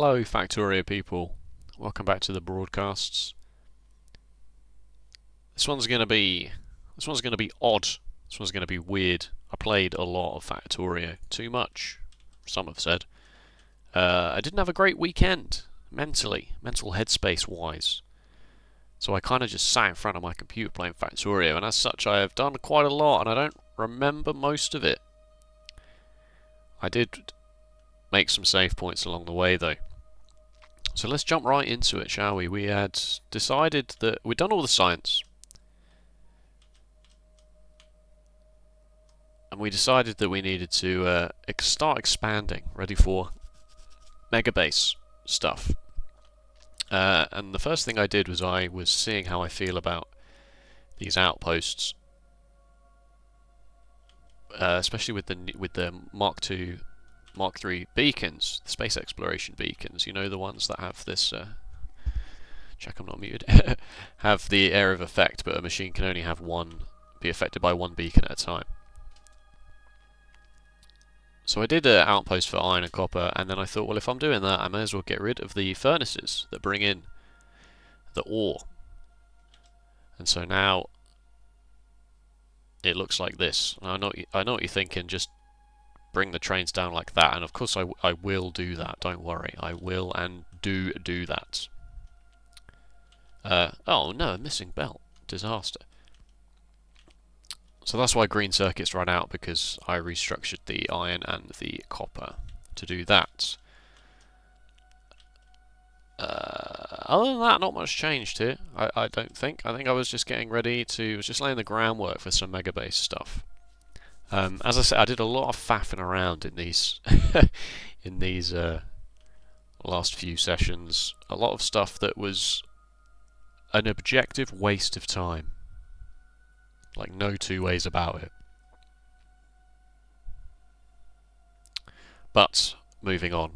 Hello, Factorio people. Welcome back to the broadcasts. This one's gonna be odd. This one's gonna be weird. I played a lot of Factorio, too much. Some have said. I didn't have a great weekend mentally, mental headspace wise. So I kind of just sat in front of my computer playing Factorio, and as such, I have done quite a lot, and I don't remember most of it. I did make some save points along the way, though. So let's jump right into it, shall we? We had decided that we'd done all the science. And we decided that we needed to start expanding, ready for mega base stuff. And the first thing I did was I was seeing how I feel about these outposts, especially with the Mark II, Mark III beacons, the space exploration beacons. You know, the ones that have this. Check I'm not muted. Have the area of effect, but a machine can only have one, be affected by one beacon at a time. So I did an outpost for iron and copper, and then I thought, well, if I'm doing that, I may as well get rid of the furnaces that bring in the ore. And so now it looks like this. And I know what you're thinking, just bring the trains down like that, and of course I will do that, don't worry. I will and do that. Oh no, a missing belt. Disaster. So that's why green circuits ran out, because I restructured the iron and the copper to do that. Other than that, not much changed here, I don't think. I think I was just getting ready to, was just laying the groundwork for some mega base stuff. As I said, I did a lot of faffing around in these in these last few sessions. A lot of stuff that was an objective waste of time. Like, no two ways about it. But, moving on,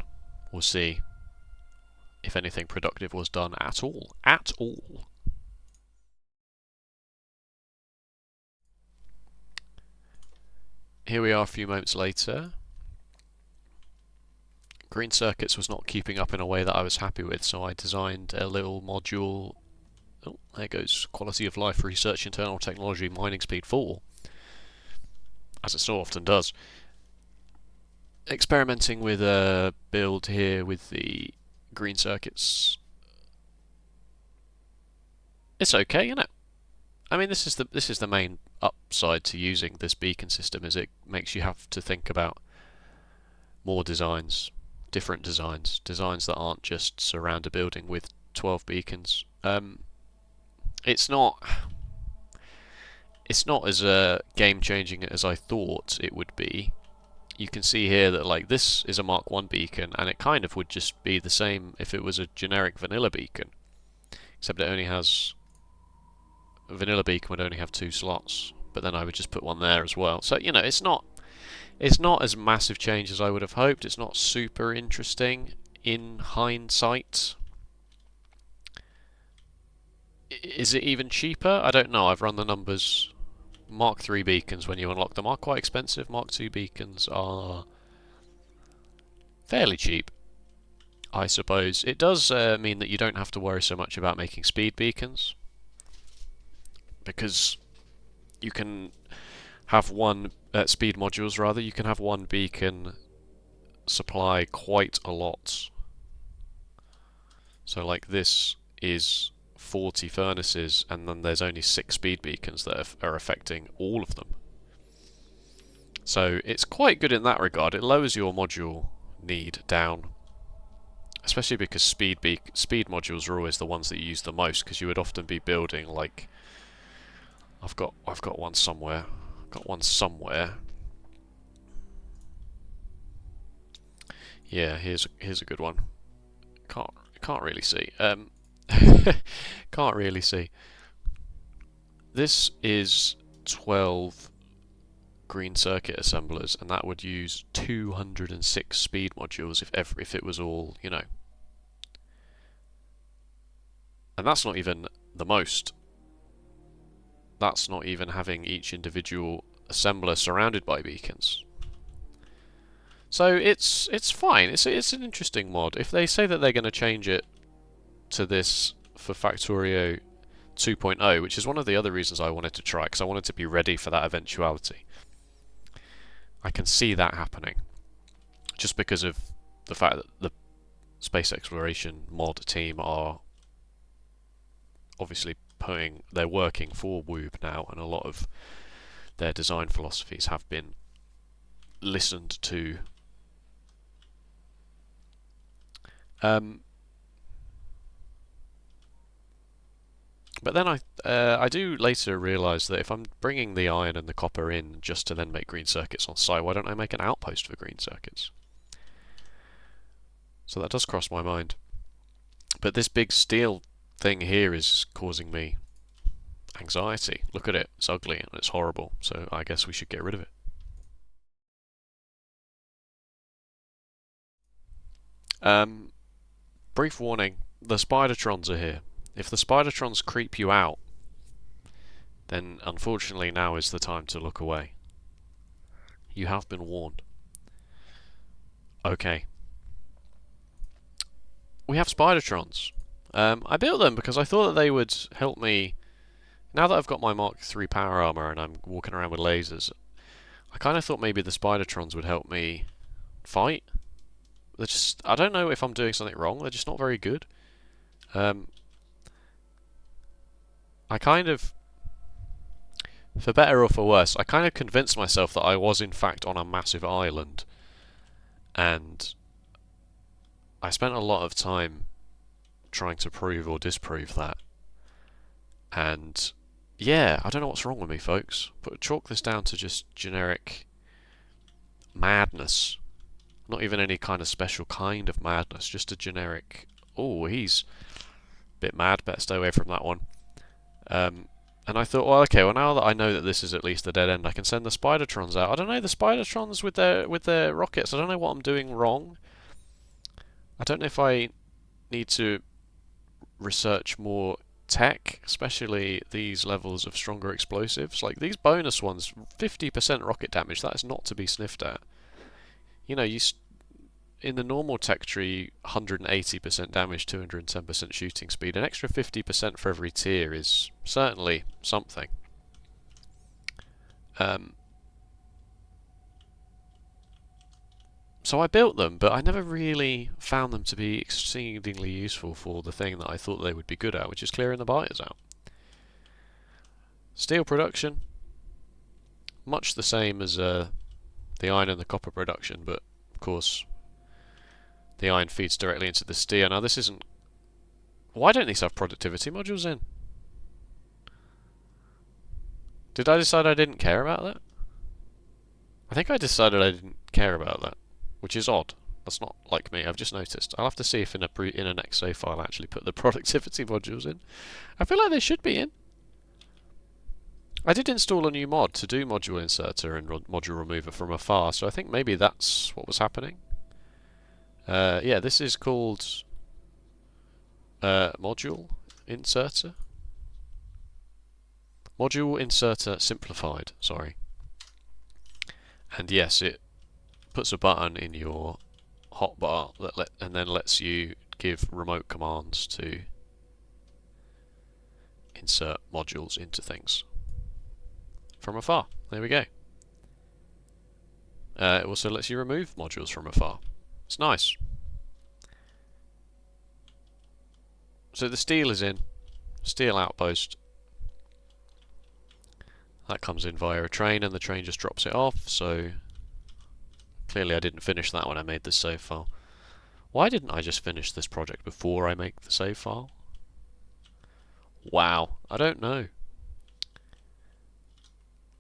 we'll see if anything productive was done at all. At all. Here we are a few moments later. Green circuits was not keeping up in a way that I was happy with, so I designed a little module. Oh, there goes quality of life research, internal technology, mining speed 4. As it so often does. Experimenting with a build here with the green circuits. It's okay, isn't it? I mean, this is the main upside to using this beacon system, is it makes you have to think about more designs, different designs, designs that aren't just surround a building with 12 beacons. It's not as game-changing as I thought it would be. You can see here that, like, this is a Mark 1 beacon, and it kind of would just be the same if it was a generic vanilla beacon, except it only has, a vanilla beacon would only have 2 slots, but then I would just put one there as well. So, you know, it's not as massive change as I would have hoped. It's not super interesting in hindsight. Is it even cheaper? I don't know. I've run the numbers. Mark III beacons, when you unlock them, are quite expensive. Mark II beacons are fairly cheap, I suppose. It does mean that you don't have to worry so much about making speed beacons, because you can have one speed modules rather. You can have one beacon supply quite a lot. So, like, this is 40 furnaces, and then there's only 6 speed beacons that are affecting all of them. So it's quite good in that regard. It lowers your module need down, especially because speed modules are always the ones that you use the most, because you would often be building, like, I've got one somewhere. I've got one somewhere. Yeah, here's a good one. Can't really see. Can't really see. This is 12 green circuit assemblers, and that would use 206 speed modules if it was all, you know. And that's not even the most. That's not even having each individual assembler surrounded by beacons. So it's fine. It's an interesting mod. If they say that they're going to change it to this for Factorio 2.0, which is one of the other reasons I wanted to try, because I wanted to be ready for that eventuality. I can see that happening, just because of the fact that the space exploration mod team are obviously they're working for Woob now, and a lot of their design philosophies have been listened to. But then I do later realise that if I'm bringing the iron and the copper in just to then make green circuits on site, why don't I make an outpost for green circuits? So that does cross my mind. But this big steel thing here is causing me anxiety. Look at it, it's ugly and it's horrible, so I guess we should get rid of it. Brief warning, the Spidertrons are here. If the Spidertrons creep you out, then unfortunately now is the time to look away. You have been warned. Okay. We have Spidertrons. I built them because I thought that they would help me. Now that I've got my Mark III power armor and I'm walking around with lasers, I kind of thought maybe the Spidertrons would help me fight. They're just, I don't know if I'm doing something wrong, they're just not very good. I kind of, for better or for worse, I kind of convinced myself that I was in fact on a massive island, and I spent a lot of time trying to prove or disprove that. And yeah, I don't know what's wrong with me, folks. But chalk this down to just generic madness. Not even any kind of special kind of madness, just a generic, oh, he's a bit mad, better stay away from that one. And I thought, well, okay, well now that I know that this is at least a dead end, I can send the Spidertrons out. I don't know, the Spidertrons with their rockets, I don't know what I'm doing wrong. I don't know if I need to research more tech, especially these levels of stronger explosives. Like these bonus ones, 50% rocket damage, that is not to be sniffed at. You know, in the normal tech tree, 180% damage, 210% shooting speed. An extra 50% for every tier is certainly something. So I built them, but I never really found them to be exceedingly useful for the thing that I thought they would be good at, which is clearing the biters out. Steel production, much the same as the iron and the copper production, but of course the iron feeds directly into the steel. Now this isn't... Why don't these have productivity modules in? Did I decide I didn't care about that? I think I decided I didn't care about that, which is odd. That's not like me, I've just noticed. I'll have to see if in a next save file I actually put the productivity modules in. I feel like they should be in. I did install a new mod to do module inserter and module remover from afar, so I think maybe that's what was happening. Yeah, this is called module inserter. Module inserter simplified, sorry. And yes, it puts a button in your hotbar and then lets you give remote commands to insert modules into things from afar. There we go. It also lets you remove modules from afar. It's nice. So the steel is in. Steel outpost. That comes in via a train and the train just drops it off, so clearly I didn't finish that when I made this save file. Why didn't I just finish this project before I make the save file? Wow, I don't know.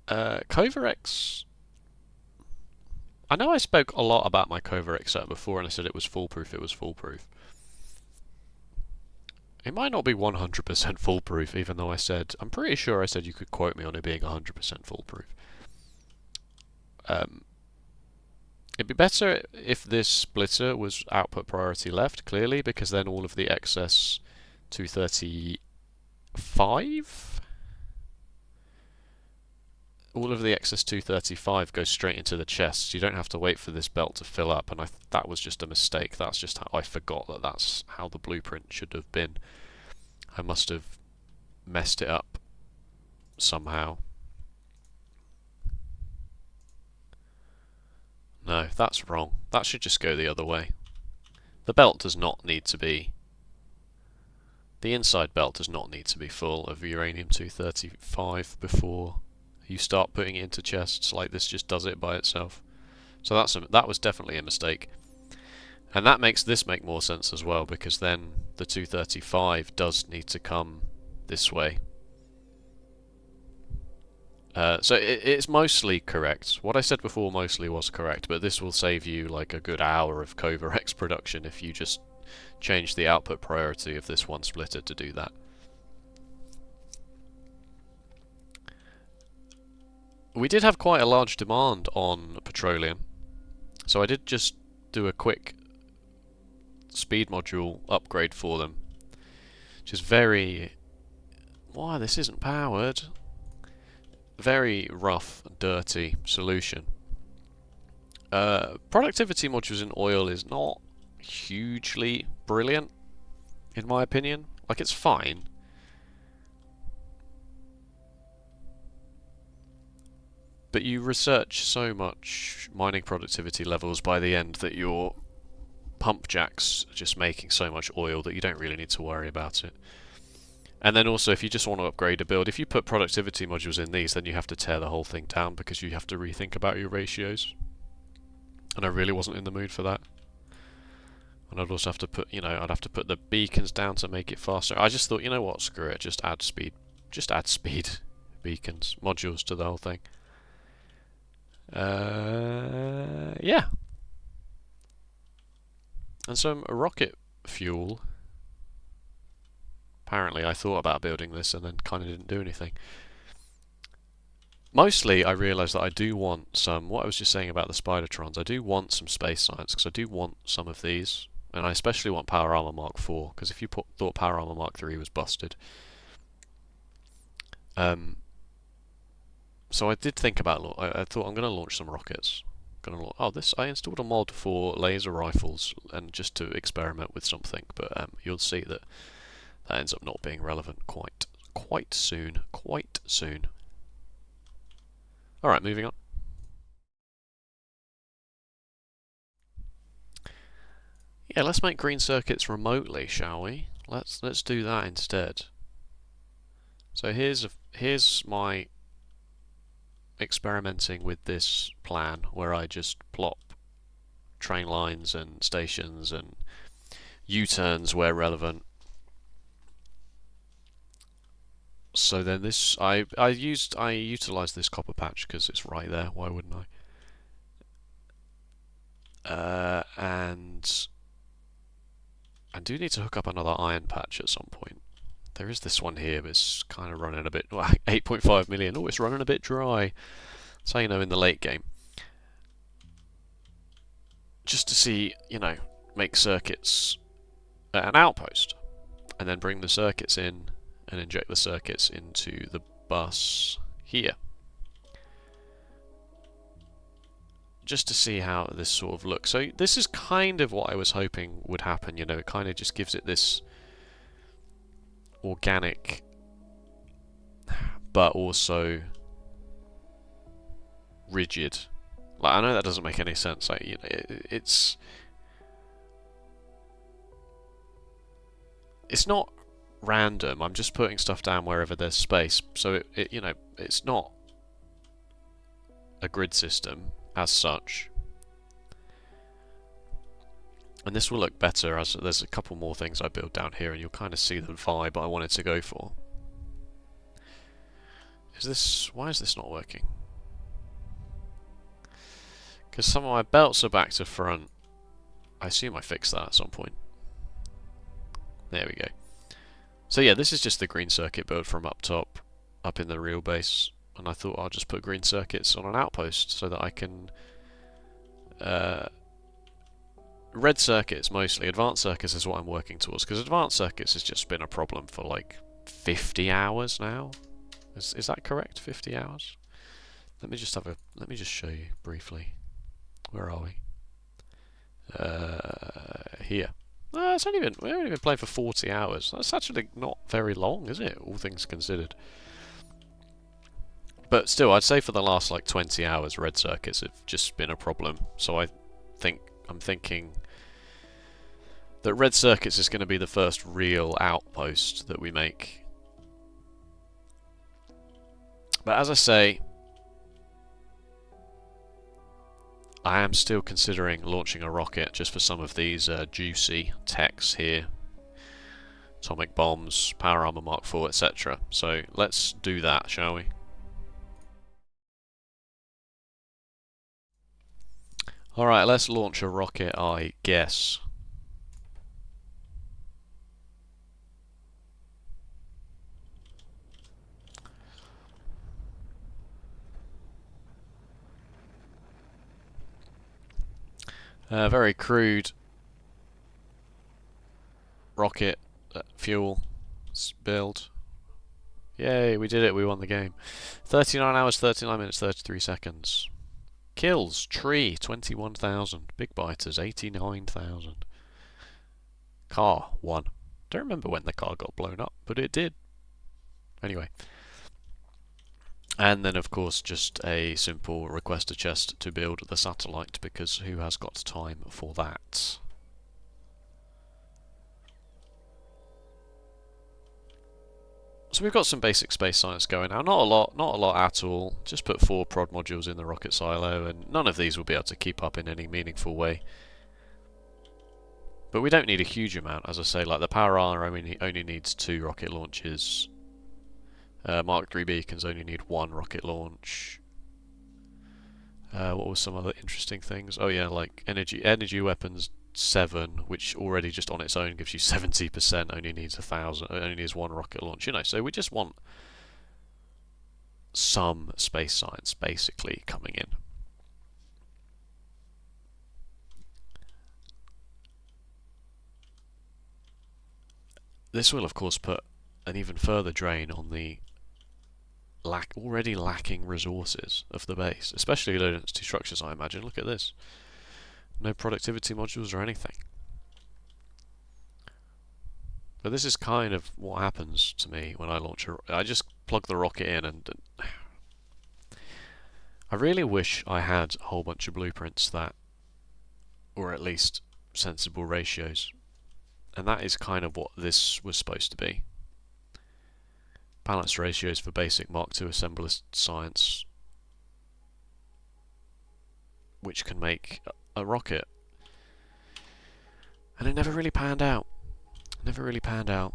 Covarex. I know I spoke a lot about my Covarex set before and I said it was foolproof, It might not be 100% foolproof, even though I'm pretty sure I said you could quote me on it being 100% foolproof. It'd be better if this splitter was output priority left, clearly, because then all of the excess 235 all of the excess 235 goes straight into the chest. You don't have to wait for this belt to fill up, and that was just a mistake. That's just how I forgot that that's how the blueprint should have been. I must have messed it up somehow. No, that's wrong. That should just go the other way. The belt does not need to be... The inside belt does not need to be full of uranium-235 before you start putting it into chests. Like, this just does it by itself. So that was definitely a mistake. And that makes this make more sense as well, because then the 235 does need to come this way. So it's mostly correct. What I said before mostly was correct, but this will save you like a good hour of Kovarex production if you just change the output priority of this one splitter to do that. We did have quite a large demand on petroleum, so I did just do a quick speed module upgrade for them, which is very... Why, this isn't powered? Very rough, dirty solution. Productivity modules in oil is not hugely brilliant, in my opinion. Like, it's fine. But you research so much mining productivity levels by the end that your pump jacks are just making so much oil that you don't really need to worry about it. And then also, if you just want to upgrade a build, if you put productivity modules in these, then you have to tear the whole thing down because you have to rethink about your ratios. And I really wasn't in the mood for that. And I'd also have to put, I'd have to put the beacons down to make it faster. I just thought, you know what, screw it, just add speed. Just add speed beacons, modules to the whole thing. Yeah. And some rocket fuel. Apparently I thought about building this and then kind of didn't do anything. Mostly I realised that I do want some, what I was just saying about the Spidertrons, I do want some space science, because I do want some of these. And I especially want Power Armor Mark IV, because if you thought Power Armor Mark III was busted. So I did think about, I thought I'm going to launch some rockets. I installed a mod for laser rifles, and just to experiment with something, but you'll see that that ends up not being relevant quite soon. Alright, moving on. Yeah, let's make green circuits remotely, shall we? Let's do that instead. So here's my experimenting with this plan where I just plop train lines and stations and U-turns where relevant. So then this, I utilised this copper patch because it's right there, why wouldn't I? And I do need to hook up another iron patch at some point. There is this one here, but it's kind of running a bit, 8.5 million, oh, it's running a bit dry. That's how you know in the late game. Just to see, make circuits at an outpost, and then bring the circuits in, and inject the circuits into the bus here. Just to see how this sort of looks. So this is kind of what I was hoping would happen, it kind of just gives it this organic, but also rigid. Like, I know that doesn't make any sense. Like, it's not random. I'm just putting stuff down wherever there's space. So it's not a grid system as such. And this will look better as there's a couple more things I build down here, and you'll kind of see the vibe I wanted to go for. Why is this not working? Because some of my belts are back to front. I assume I fixed that at some point. There we go. So yeah, this is just the green circuit build from up top, up in the real base. And I thought I'll just put green circuits on an outpost so that I can... red circuits mostly. Advanced circuits is what I'm working towards, because advanced circuits has just been a problem for like 50 hours now. Is that correct? 50 hours? Let me just show you briefly. Where are we? Here. We've only been playing for 40 hours. That's actually not very long, is it? All things considered. But still, I'd say for the last like 20 hours, red circuits have just been a problem. So I'm thinking that red circuits is going to be the first real outpost that we make. But as I say, I am still considering launching a rocket just for some of these juicy techs here. Atomic bombs, power armor Mark IV, etc. So let's do that, shall we? Alright, let's launch a rocket, I guess. Very crude rocket fuel build. Yay, we did it, we won the game. 39 hours, 39 minutes, 33 seconds. Kills, tree, 21,000. Big biters, 89,000. Car, 1. Don't remember when the car got blown up, but it did. Anyway. And then, of course, just a simple requester chest to build the satellite, because who has got time for that? So we've got some basic space science going now. Not a lot at all. Just put 4 prod modules in the rocket silo, and none of these will be able to keep up in any meaningful way. But we don't need a huge amount, as I say. Like the power armor only needs 2 rocket launches. Mark III beacons only need 1 rocket launch. What were some other interesting things? Oh yeah, like energy weapons 7, which already just on its own gives you 70%. Only needs 1,000. Only needs 1 rocket launch. You know, so we just want some space science basically coming in. This will, of course, put an even further drain on the already lacking resources of the base, especially low density structures, I imagine. Look at this. No productivity modules or anything. But this is kind of what happens to me when I launch I just plug the rocket in, and I really wish I had a whole bunch of blueprints that, or at least sensible ratios. And that is kind of what this was supposed to be. Balanced ratios for basic Mark II assembler science, which can make a rocket. And it never really panned out. Never really panned out.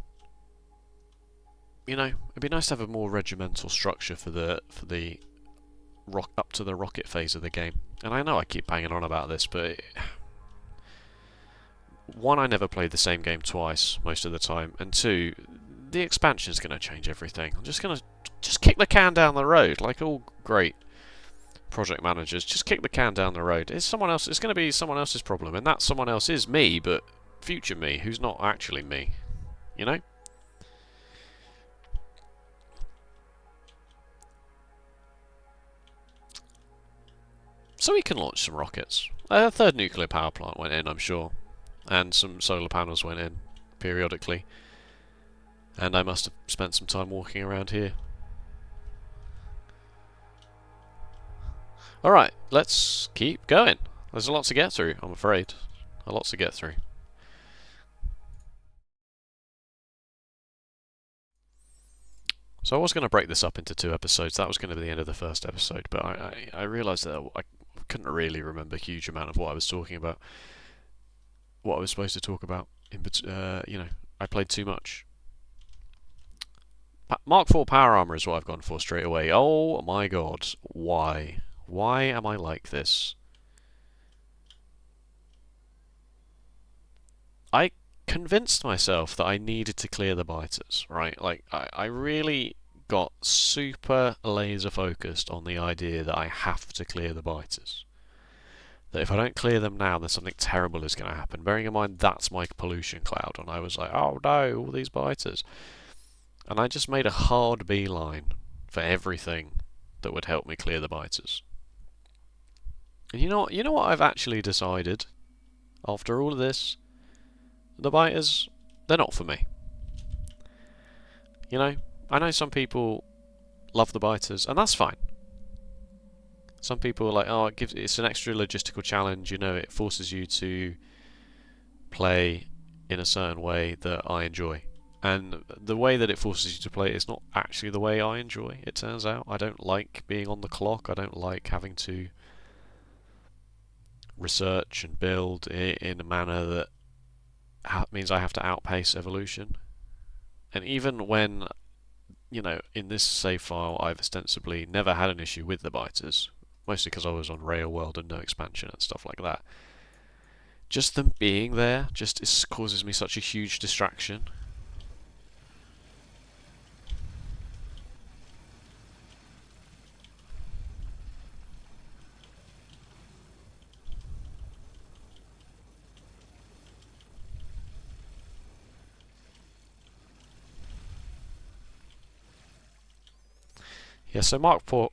You know, it'd be nice to have a more regimental structure for the up to the rocket phase of the game. And I know I keep banging on about this, but one, I never played the same game twice most of the time, and 2, the expansion is going to change everything. I'm just going to kick the can down the road, like all great project managers. Just kick the can down the road. It's going to be someone else's problem, and that someone else is me, but future me, who's not actually me. You know? So we can launch some rockets. A 3rd nuclear power plant went in, I'm sure. And some solar panels went in periodically. And I must have spent some time walking around here. Alright, let's keep going. There's a lot to get through, I'm afraid. A lot to get through. So I was going to break this up into 2 episodes. That was going to be the end of the first episode, but I realised that I couldn't really remember a huge amount of what I was talking about. What I was supposed to talk about. You know, I played too much. Mark IV power armor is what I've gone for straight away. Oh my god, why? Why am I like this? I convinced myself that I needed to clear the biters, right? Like, I really got super laser focused on the idea that I have to clear the biters. That if I don't clear them now, then something terrible is going to happen. Bearing in mind that's my pollution cloud, and I was like, oh no, all these biters. And I just made a hard beeline for everything that would help me clear the biters. And you know what I've actually decided after all of this? The biters, they're not for me. You know, I know some people love the biters, and that's fine. Some people are like, oh, it's an extra logistical challenge. You know, it forces you to play in a certain way that I enjoy. And the way that it forces you to play is not actually the way I enjoy, it turns out. I don't like being on the clock. I don't like having to research and build in a manner that means I have to outpace evolution. And even when, you know, in this save file, I've ostensibly never had an issue with the biters, mostly because I was on Rail World and no expansion and stuff like that. Just them being there just causes me such a huge distraction. Yeah, so Mark 4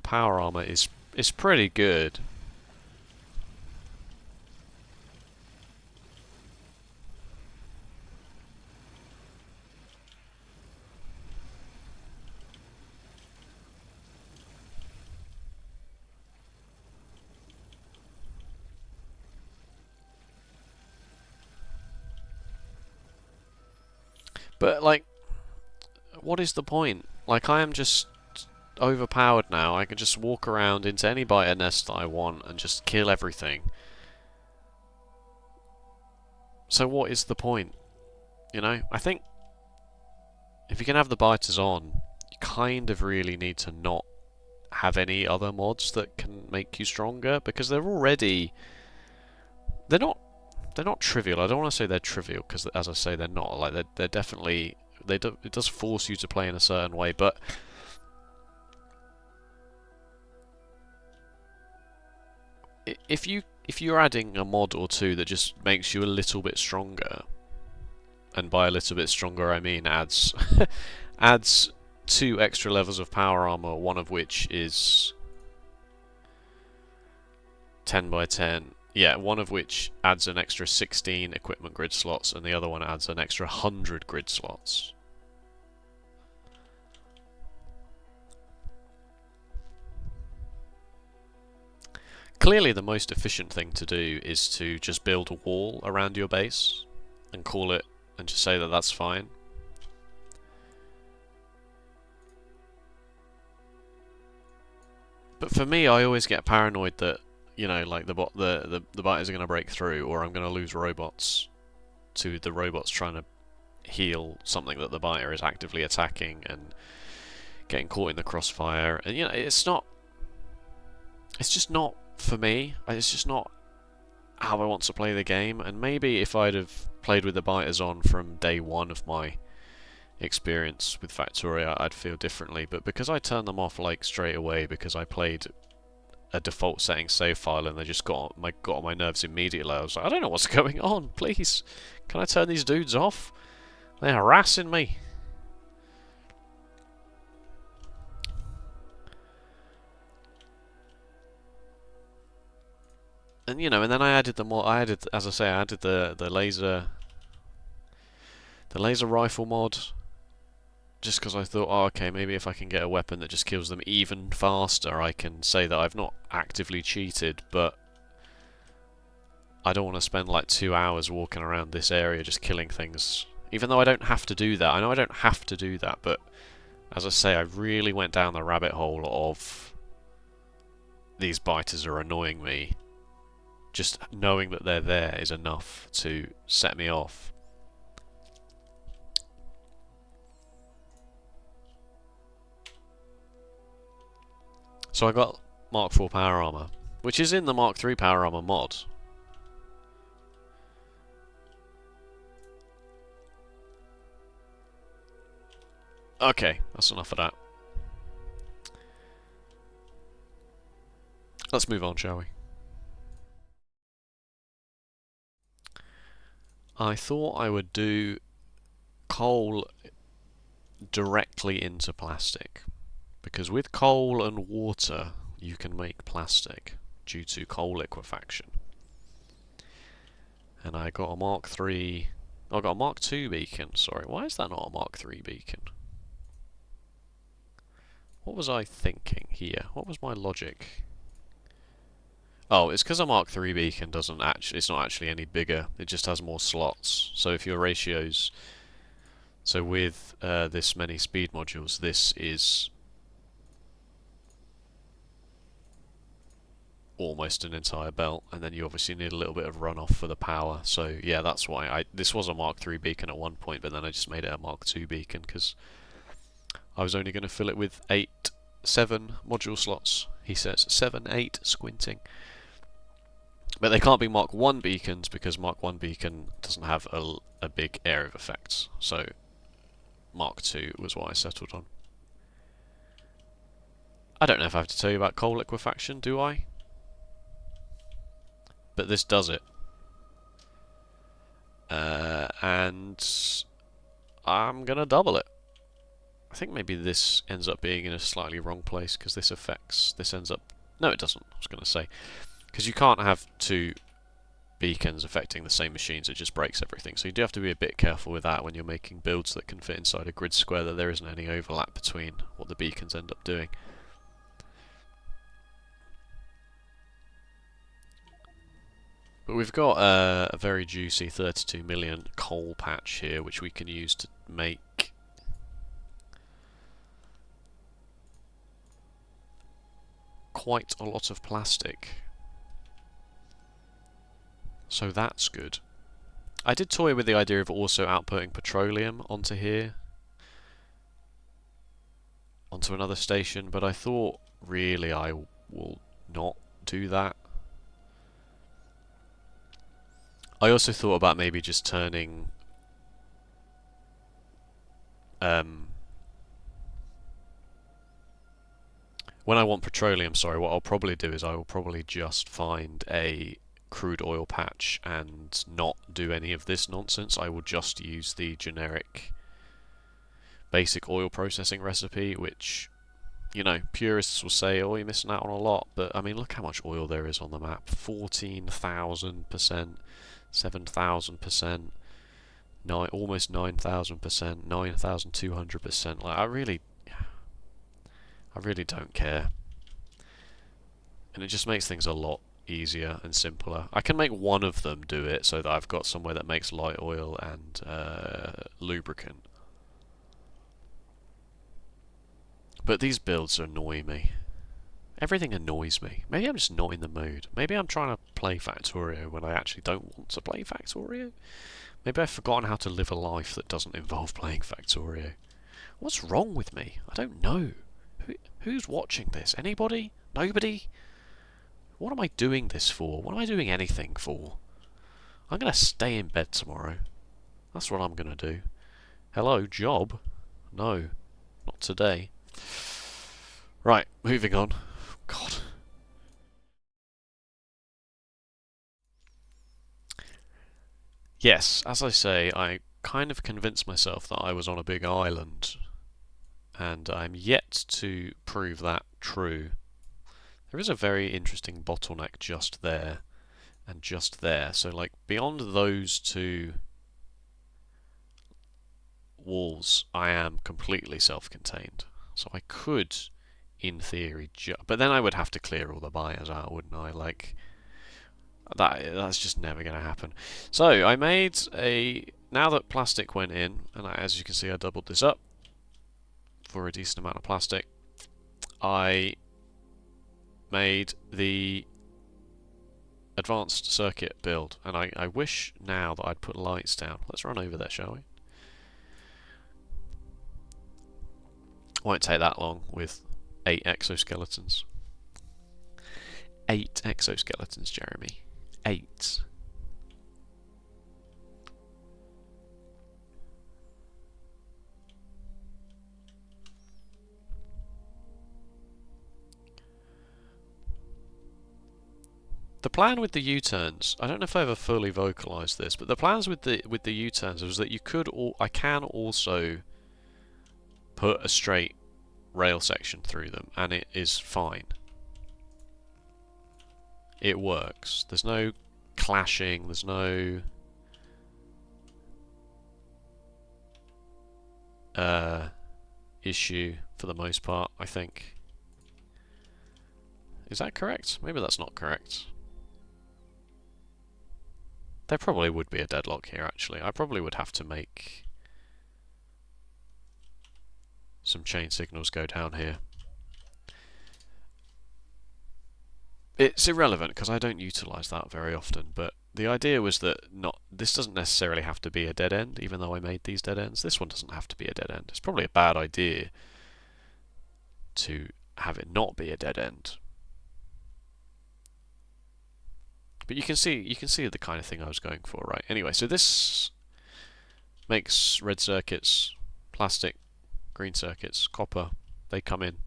power armor is pretty good. But like, what is the point? Like, I am just overpowered now. I can just walk around into any biter nest that I want and just kill everything. So what is the point? You know, I think if you can have the biters on, you kind of really need to not have any other mods that can make you stronger, because they're already they're not trivial. I don't want to say they're trivial, because as I say, they're not. Like, they're definitely it does force you to play in a certain way, but if you're adding a mod or two that just makes you a little bit stronger, and by a little bit stronger I mean adds adds 2 extra levels of power armor, one of which is 10 by 10. Yeah, one of which adds an extra 16 equipment grid slots, and the other one adds an extra 100 grid slots. Clearly the most efficient thing to do is to just build a wall around your base and call it, and just say that that's fine. But for me, I always get paranoid that, you know, like the biters are going to break through, or I'm going to lose robots to the robots trying to heal something that the biter is actively attacking and getting caught in the crossfire. And you know, it's just not for me. It's just not how I want to play the game. And maybe if I'd have played with the biters on from day one of my experience with Factorio, I'd feel differently. But because I turned them off like straight away, because I played a default setting save file and they just got on my nerves immediately, I was like, I don't know what's going on. Please, can I turn these dudes off? They're harassing me. And you know, and then I added as I say, I added the laser rifle mod, just because I thought, oh, okay, maybe if I can get a weapon that just kills them even faster, I can say that I've not actively cheated, but I don't want to spend like 2 hours walking around this area just killing things, even though I don't have to do that. I know I don't have to do that, but as I say, I really went down the rabbit hole of these biters are annoying me. Just knowing that they're there is enough to set me off. So I got Mark 4 power armor, which is in the Mark 3 power armor mod. Okay, that's enough of that. Let's move on, shall we? I thought I would do coal directly into plastic. Because with coal and water, you can make plastic due to coal liquefaction. And I got a Mark III... I got a Mark II beacon, sorry. Why is that not a Mark III beacon? What was I thinking here? What was my logic? Oh, it's because a Mark III beacon doesn't actually... It's not actually any bigger. It just has more slots. So if your ratios... So with this many speed modules, this is almost an entire belt, and then you obviously need a little bit of runoff for the power. So yeah, that's why this was a Mark III beacon at one point, but then I just made it a Mark II beacon because I was only going to fill it with 7 module slots. He says 7, 8, squinting. But they can't be Mark I beacons because Mark I beacon doesn't have a big area of effects. So Mark II was what I settled on. I don't know if I have to tell you about coal liquefaction, do I? But this does it. And I'm going to double it. I think maybe this ends up being in a slightly wrong place because this affects... This ends up... No, it doesn't, I was going to say. Because you can't have 2 beacons affecting the same machines, it just breaks everything. So you do have to be a bit careful with that when you're making builds that can fit inside a grid square, that there isn't any overlap between what the beacons end up doing. But we've got a very juicy 32 million coal patch here, which we can use to make quite a lot of plastic. So that's good. I did toy with the idea of also outputting petroleum onto here, onto another station, but I thought really I will not do that. I also thought about maybe just turning when I want petroleum, sorry, what I'll probably do is I will probably just find a crude oil patch and not do any of this nonsense. I will just use the generic basic oil processing recipe, which, you know, purists will say, oh, you're missing out on a lot, but I mean, look how much oil there is on the map. 14,000%, 7,000%, almost 9,000%, 9,200%. Like, I really don't care. And it just makes things a lot easier and simpler. I can make one of them do it so that I've got somewhere that makes light oil and lubricant. But these builds annoy me. Everything annoys me. Maybe I'm just not in the mood. Maybe I'm trying to play Factorio when I actually don't want to play Factorio. Maybe I've forgotten how to live a life that doesn't involve playing Factorio. What's wrong with me? I don't know. Who's watching this? Anybody? Nobody? What am I doing this for? What am I doing anything for? I'm going to stay in bed tomorrow. That's what I'm going to do. Hello, job? No, not today. Right, moving on. God. Yes, as I say, I kind of convinced myself that I was on a big island, and I'm yet to prove that true. There is a very interesting bottleneck just there, and just there. So, like, beyond those 2 walls, I am completely self-contained. So I could, in theory, but then I would have to clear all the buyers out, wouldn't I? Like, that's just never going to happen. So I made a... Now that plastic went in, and as you can see I doubled this up for a decent amount of plastic, I made the advanced circuit build, and I wish now that I'd put lights down. Let's run over there, shall we? Won't take that long with 8 exoskeletons. 8 exoskeletons, Jeremy. 8. The plan with the U-turns, I don't know if I ever fully vocalised this, but the plans with the U-turns was that you could I can also put a straight rail section through them, and it is fine. It works. There's no clashing, there's no issue for the most part, I think. Is that correct? Maybe that's not correct. There probably would be a deadlock here, actually. I probably would have to make some chain signals go down here. It's irrelevant because I don't utilise that very often, but the idea was that this doesn't necessarily have to be a dead end, even though I made these dead ends. This one doesn't have to be a dead end. It's probably a bad idea to have it not be a dead end. But you can see the kind of thing I was going for, right? Anyway, so this makes red circuits, plastic, green circuits, copper. They come in.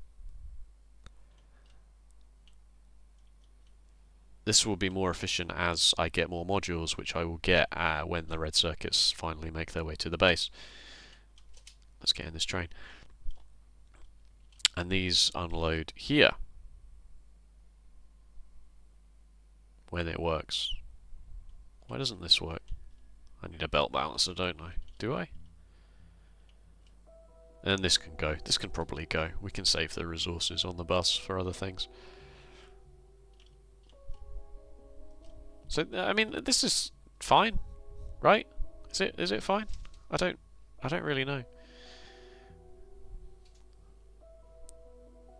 This will be more efficient as I get more modules, which I will get when the red circuits finally make their way to the base. Let's get in this train. And these unload here when it works. Why doesn't this work? I need a belt balancer, don't I? Do I? And this can go. This can probably go. We can save the resources on the bus for other things. So I mean, this is fine, right? Is it fine? I don't really know.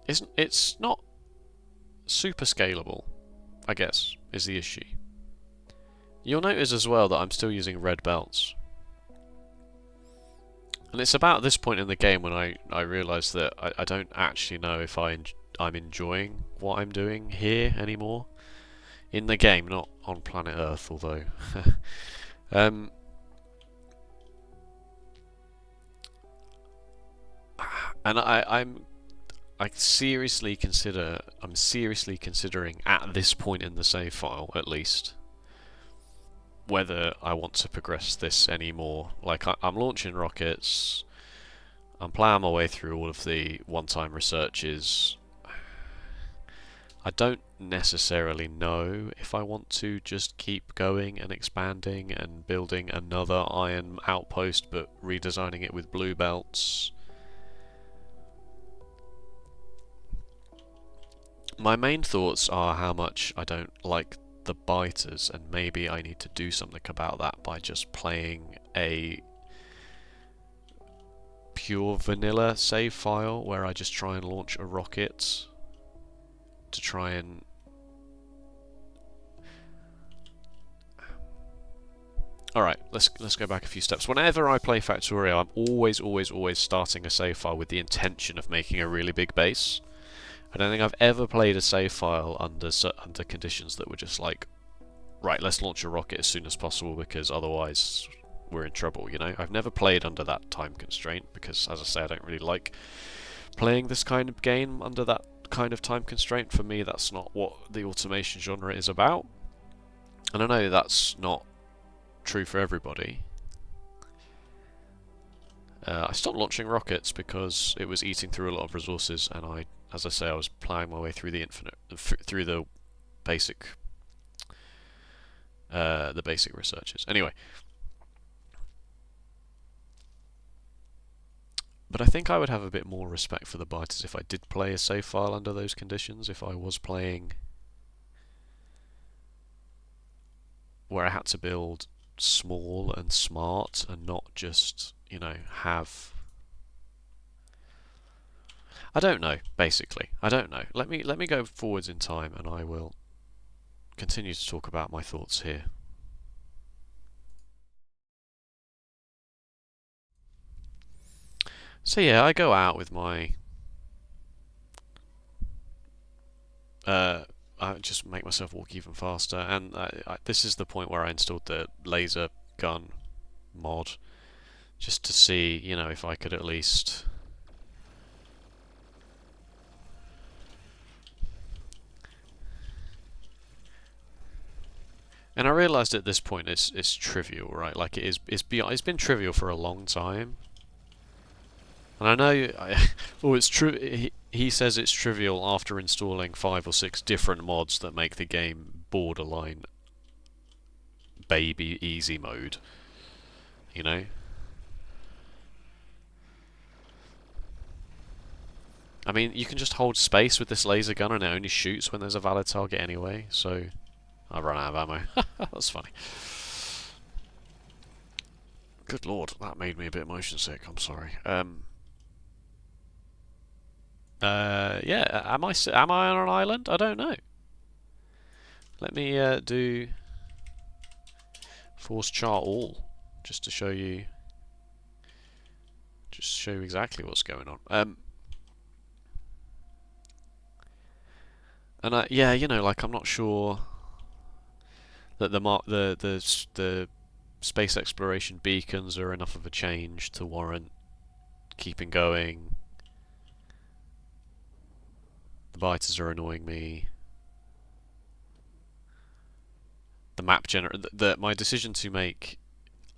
It's not super scalable, I guess, is the issue. You'll notice as well that I'm still using red belts. And it's about this point in the game when I realise that I don't actually know if I'm enjoying what I'm doing here anymore. In the game, not on planet Earth, although. And I'm seriously considering at this point in the save file, at least, whether I want to progress this anymore. Like, I'm launching rockets, I'm ploughing my way through all of the one-time researches. I don't necessarily know if I want to just keep going and expanding and building another iron outpost, but redesigning it with blue belts. My main thoughts are how much I don't like the biters, and maybe I need to do something about that by just playing a pure vanilla save file where I just try and launch a rocket to try and alright, let's go back a few steps. Whenever I play Factorio, I'm always starting a save file with the intention of making a really big base. I don't think I've ever played a save file under conditions that were just like, right, let's launch a rocket as soon as possible because otherwise we're in trouble, you know? I've never played under that time constraint because, as I say, I don't really like playing this kind of game under that kind of time constraint. For me, that's not what the automation genre is about. And I know that's not true for everybody. I stopped launching rockets because it was eating through a lot of resources, and as I say, I was ploughing my way through the basic researches. Anyway, but I think I would have a bit more respect for the biters if I did play a save file under those conditions. If I was playing where I had to build small and smart and not just, you know, have... I don't know, basically. I don't know. Let me go forwards in time and I will continue to talk about my thoughts here. So yeah, I go out with my... I just make myself walk even faster, and this is the point where I installed the laser gun mod, just to see, you know, if I could at least... And I realised at this point it's trivial, right? Like it's been trivial for a long time. And I know, oh, it's true. He says it's trivial after installing 5 or 6 different mods that make the game borderline baby easy mode. You know. I mean, you can just hold space with this laser gun and it only shoots when there's a valid target anyway, so I've run out of ammo. That's funny. Good lord, that made me a bit motion sick, I'm sorry. Yeah, am I on an island? I don't know. Let me do force chart all, just to show you exactly what's going on. And yeah, you know, like I'm not sure that the space exploration beacons are enough of a change to warrant keeping going. The biters are annoying me. The map my decision to make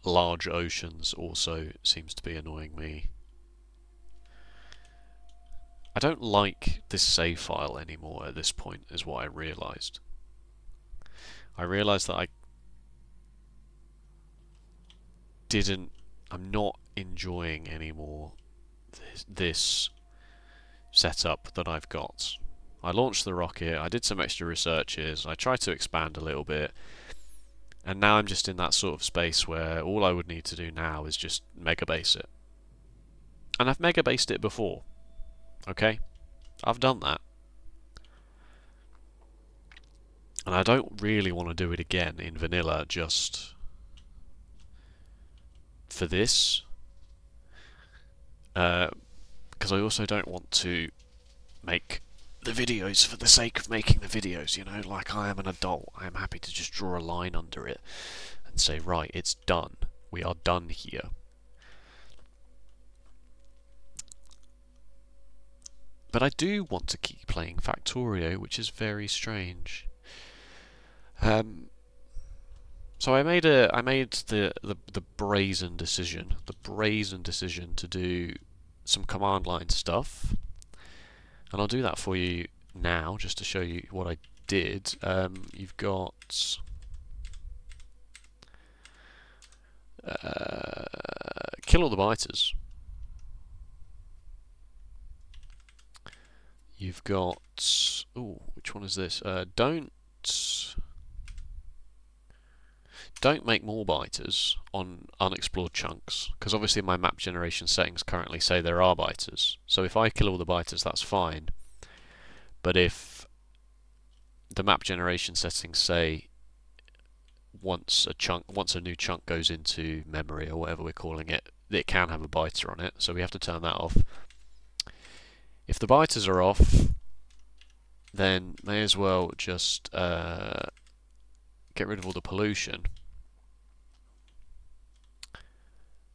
large oceans also seems to be annoying me. I don't like this save file anymore at this point, is what I realised. I realised that I'm not enjoying anymore this setup that I've got. I launched the rocket, I did some extra researches, I tried to expand a little bit, and now I'm just in that sort of space where all I would need to do now is just mega base it. And I've mega based it before. Okay? I've done that. And I don't really want to do it again in vanilla just for this. Because I also don't want to make the videos for the sake of making the videos, you know? Like, I am an adult. I am happy to just draw a line under it and say, right, it's done. We are done here. But I do want to keep playing Factorio, which is very strange. So I made the brazen decision to do some command line stuff, and I'll do that for you now, just to show you what I did. You've got kill all the biters. You've got, ooh, which one is this? Don't make more biters on unexplored chunks, because obviously my map generation settings currently say there are biters. So if I kill all the biters, that's fine. But if the map generation settings say once a new chunk goes into memory or whatever we're calling it, it can have a biter on it. So we have to turn that off. If the biters are off, then may as well just get rid of all the pollution.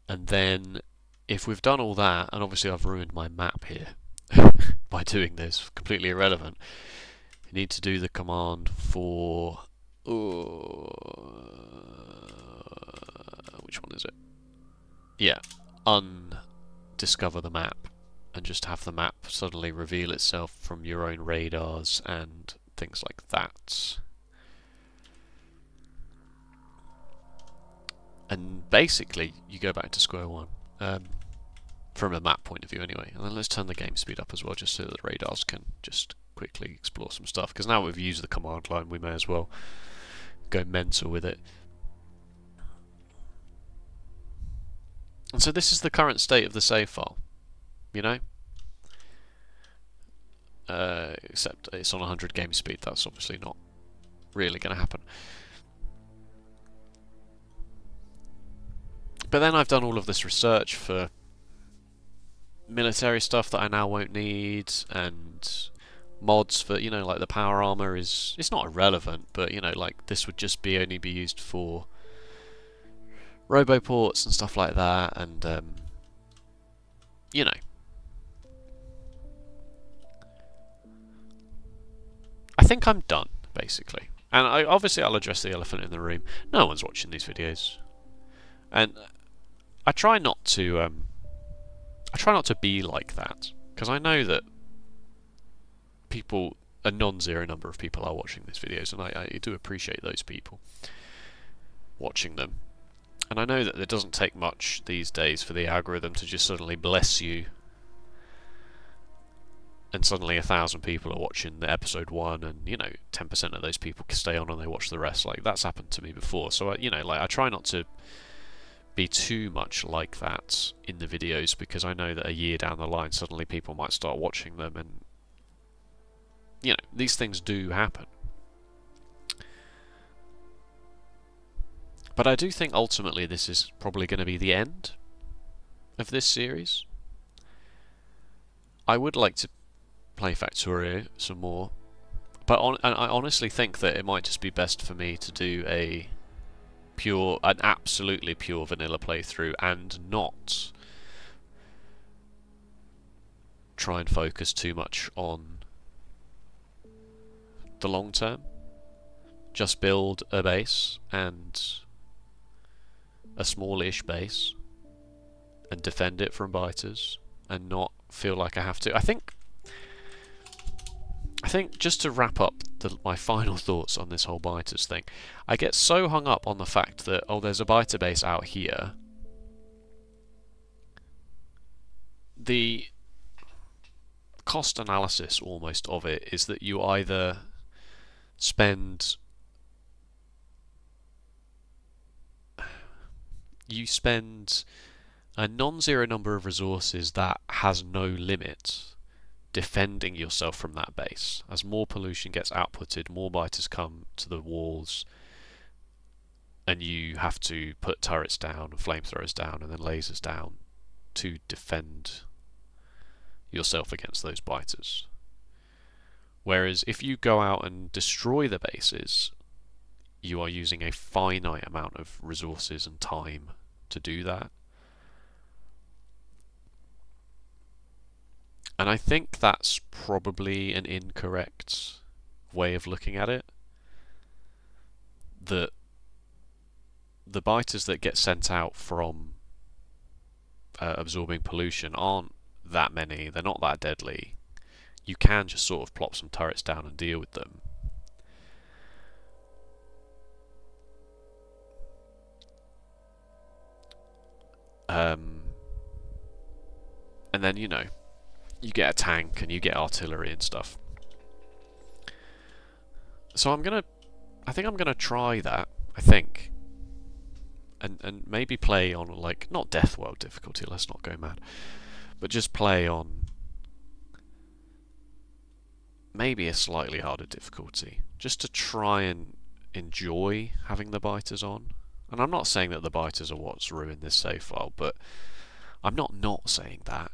And then, if we've done all that, and obviously I've ruined my map here by doing this, completely irrelevant, you need to do the command for... which one is it? Yeah, undiscover the map, and just have the map suddenly reveal itself from your own radars and things like that. And basically, you go back to square one, from a map point of view anyway. And then let's turn the game speed up as well, just so that the radars can just quickly explore some stuff. Because now we've used the command line, we may as well go mental with it. And so this is the current state of the save file, you know? Except it's on 100 game speed, that's obviously not really going to happen. But then I've done all of this research for military stuff that I now won't need, and mods for, you know, like the power armor is... it's not irrelevant, but, you know, like this would just only be used for roboports and stuff like that, and, you know. I think I'm done, basically. And obviously I'll address the elephant in the room. No one's watching these videos. And I try not to I try not to be like that, because I know that people, a non-zero number of people are watching these videos, and I do appreciate those people watching them. And I know that it doesn't take much these days for the algorithm to just suddenly bless you, and suddenly 1,000 people are watching the episode 1, and 10% of those people stay on and they watch the rest. Like, that's happened to me before. So I try not to be too much like that in the videos, because I know that a year down the line suddenly people might start watching them, and these things do happen. But I do think ultimately this is probably going to be the end of this series. I would like to play Factorio some more, but I honestly think that it might just be best for me to do an absolutely pure vanilla playthrough, and not try and focus too much on the long term. Just build a base, and a smallish base, and defend it from biters, and not feel like I have to. I think just to wrap up my final thoughts on this whole biters thing, I get so hung up on the fact that, oh, there's a biter base out here. The cost analysis almost of it is that you either spend a non-zero number of resources that has no limit defending yourself from that base. As more pollution gets outputted, more biters come to the walls, and you have to put turrets down, and flamethrowers down, and then lasers down to defend yourself against those biters. Whereas if you go out and destroy the bases, you are using a finite amount of resources and time to do that. And I think that's probably an incorrect way of looking at it. That the biters that get sent out from absorbing pollution aren't that many, they're not that deadly. You can just sort of plop some turrets down and deal with them. And then, you get a tank and you get artillery and stuff. So I think I'm gonna try that, I think. And maybe play on, like, not Death World difficulty, let's not go mad. But just play on maybe a slightly harder difficulty, just to try and enjoy having the biters on. And I'm not saying that the biters are what's ruined this save file, but I'm not saying that.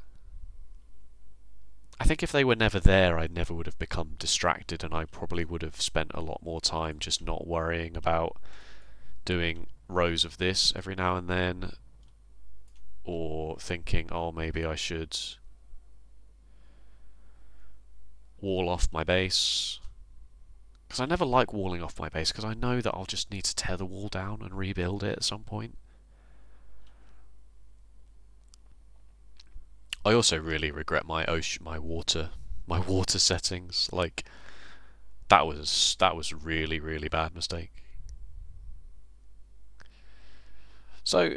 I think if they were never there, I never would have become distracted, and I probably would have spent a lot more time just not worrying about doing rows of this every now and then, or thinking, oh, maybe I should wall off my base. Because I never like walling off my base, because I know that I'll just need to tear the wall down and rebuild it at some point. I also really regret my water settings. Like, that was a really, really bad mistake. So,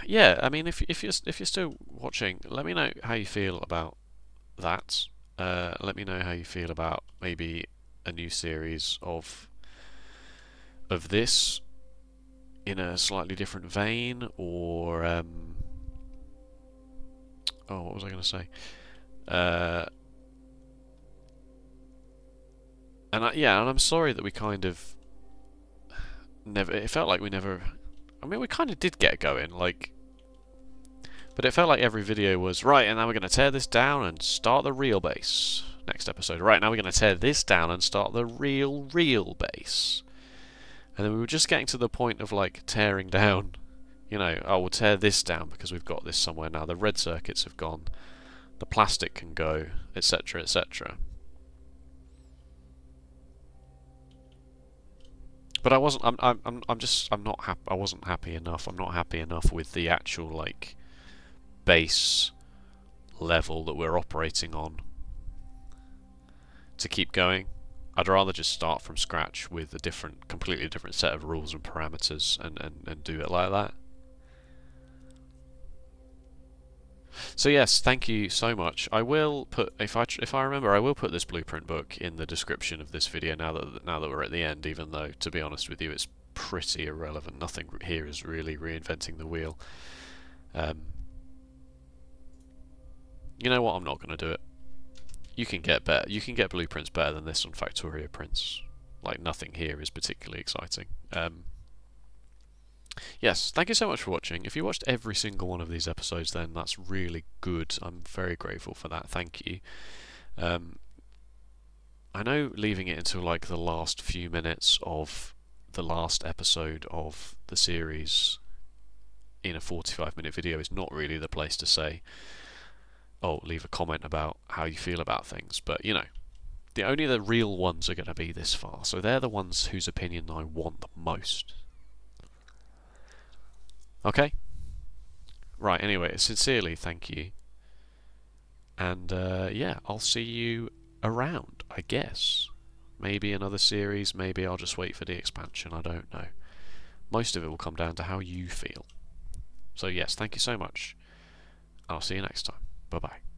yeah, I mean, if you're still watching, let me know how you feel about that. Let me know how you feel about maybe a new series of this in a slightly different vein, or oh, what was I going to say? And I'm sorry that we kind of never. It felt like we never. I mean, we kind of did get going, like, but it felt like every video was right, and now we're going to tear this down and start the real base. Next episode, right, now we're going to tear this down and start the real base. And then we were just getting to the point of, like, tearing down. Oh, we'll tear this down because we've got this somewhere now. The red circuits have gone. The plastic can go, etc., etc. But I wasn't. I'm not happy. I wasn't happy enough. I'm not happy enough with the actual, like, base level that we're operating on to keep going. I'd rather just start from scratch with a completely different set of rules and parameters and do it like that. So yes, thank you so much. I will put, if I remember, I will put this blueprint book in the description of this video now that we're at the end, even though, to be honest with you, it's pretty irrelevant. Nothing here is really reinventing the wheel. You know what? I'm not going to do it. You can get better. You can get blueprints better than this on Factorio prints. Like, nothing here is particularly exciting. Yes, thank you so much for watching. If you watched every single one of these episodes, then that's really good. I'm very grateful for that. Thank you. I know leaving it until like the last few minutes of the last episode of the series in a 45-minute video is not really the place to say, oh, leave a comment about how you feel about things. But, you know, only the real ones are going to be this far. So they're the ones whose opinion I want the most. Okay? Right, anyway, sincerely, thank you. And, yeah, I'll see you around, I guess. Maybe another series, maybe I'll just wait for the expansion, I don't know. Most of it will come down to how you feel. So yes, thank you so much. I'll see you next time. Bye-bye.